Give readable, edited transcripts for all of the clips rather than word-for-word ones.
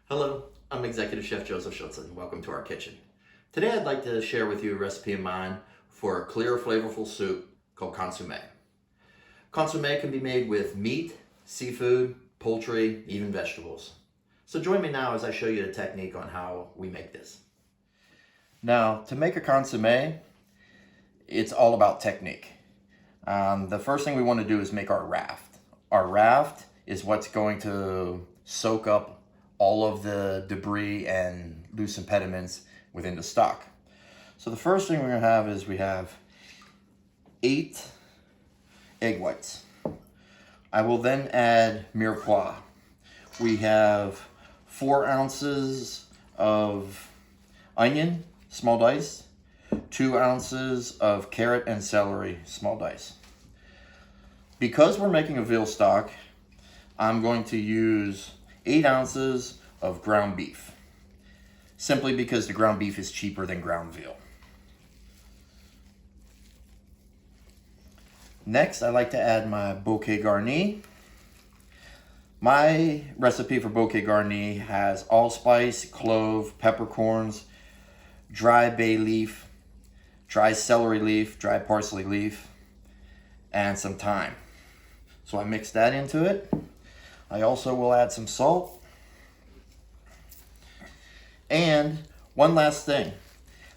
Hello, I'm Executive Chef Joseph Schultz. Welcome to our kitchen. Today I'd like to share with you a recipe of mine for a clear, flavorful soup called consommé. Consommé can be made with meat, seafood, poultry, even vegetables. So join me now as I show you the technique on how we make this. Now, to make a consommé, it's all about technique. The first thing we want to do is make our raft. Our raft is what's going to soak up all of the debris and loose impediments within the stock. So the first thing we're gonna have is we have 8 egg whites. I will then add Mirepoix. We have 4 ounces of onion, small dice, 2 ounces of carrot and celery, small dice. Because we're making a veal stock, I'm going to use 8 ounces of ground beef, simply because the ground beef is cheaper than ground veal. Next, I like to add my Bouquet Garni. My recipe for Bouquet Garni has allspice, clove, peppercorns, dry bay leaf, dry celery leaf, dry parsley leaf, and some thyme. So I mix that into it. I also will add some salt. And one last thing.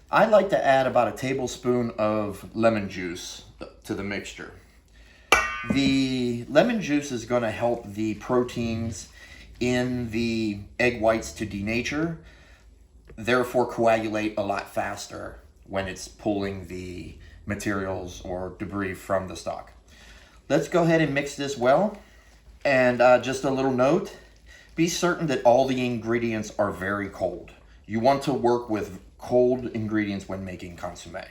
I like to add about a tablespoon of lemon juice to the mixture. The lemon juice is going to help the proteins in the egg whites to denature, therefore coagulate a lot faster when it's pulling the materials or debris from the stock. Let's go ahead and mix this well. And just a little note, be certain that all the ingredients are very cold. You want to work with cold ingredients when making consommé.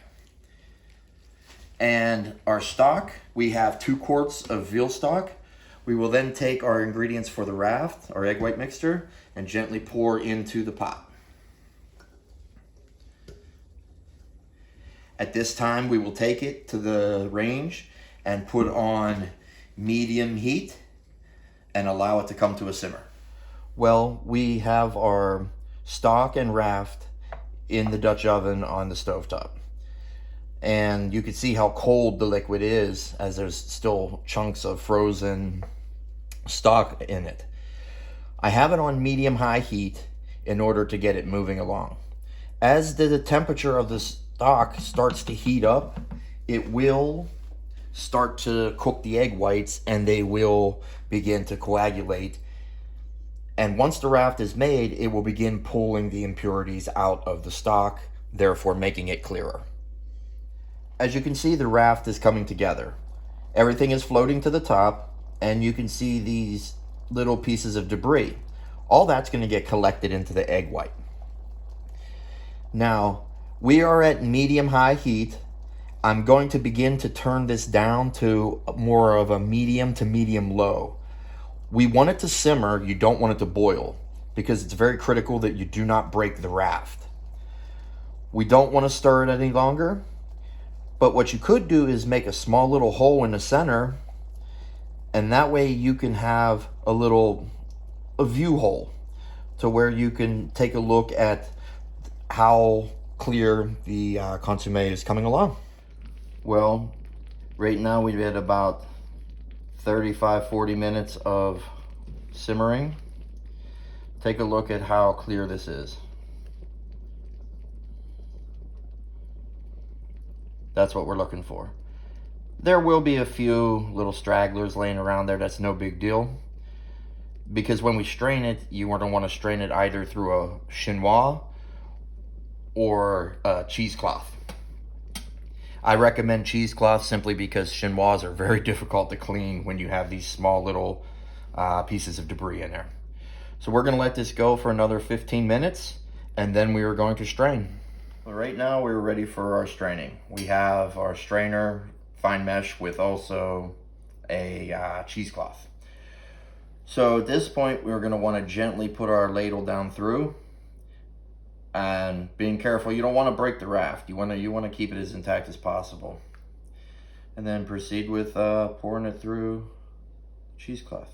And our stock, we have 2 quarts of veal stock. We will then take our ingredients for the raft, our egg white mixture, and gently pour into the pot. At this time, we will take it to the range and put on medium heat and allow it to come to a simmer. Well, we have our stock and raft in the Dutch oven on the stovetop. And you can see how cold the liquid is, as there's still chunks of frozen stock in it. I have it on medium-high heat in order to get it moving along. As the temperature of the stock starts to heat up, it will start to cook the egg whites and they will begin to coagulate. And once the raft is made, it will begin pulling the impurities out of the stock, therefore making it clearer. As you can see, the raft is coming together. Everything is floating to the top, and you can see these little pieces of debris. All that's going to get collected into the egg white. Now, we are at medium-high heat. I'm going to begin to turn this down to more of a medium to medium-low. We want it to simmer, you don't want it to boil, because it's very critical that you do not break the raft. We don't want to stir it any longer, but what you could do is make a small little hole in the center, and that way you can have a view hole to where you can take a look at how clear the consommé is coming along. Well, right now we've had about 35-40 minutes of simmering. Take a look at how clear this is. That's what we're looking for. There will be a few little stragglers laying around there. That's no big deal, because when we strain it, you don't want to strain it either through a chinois or a cheesecloth. I recommend cheesecloth simply because chinois are very difficult to clean when you have these small little pieces of debris in there. So we're going to let this go for another 15 minutes, and then we are going to strain. Well, right now we're ready for our straining. We have our strainer, fine mesh, with also a cheesecloth. So at this point, we're going to want to gently put our ladle down through. And being careful, you don't want to break the raft. You want to keep it as intact as possible. And then proceed with pouring it through cheesecloth.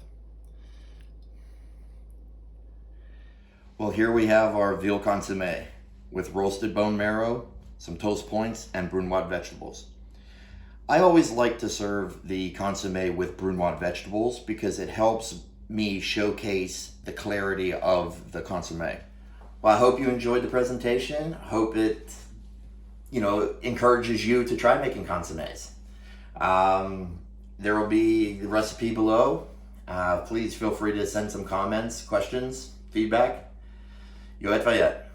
Well, here we have our veal consommé with roasted bone marrow, some toast points, and brunoise vegetables. I always like to serve the consommé with brunoise vegetables because it helps me showcase the clarity of the consommé. Well, I hope you enjoyed the presentation. Hope it, encourages you to try making consommés. There will be the recipe below. Please feel free to send some comments, questions, feedback. Yo, Etfayet.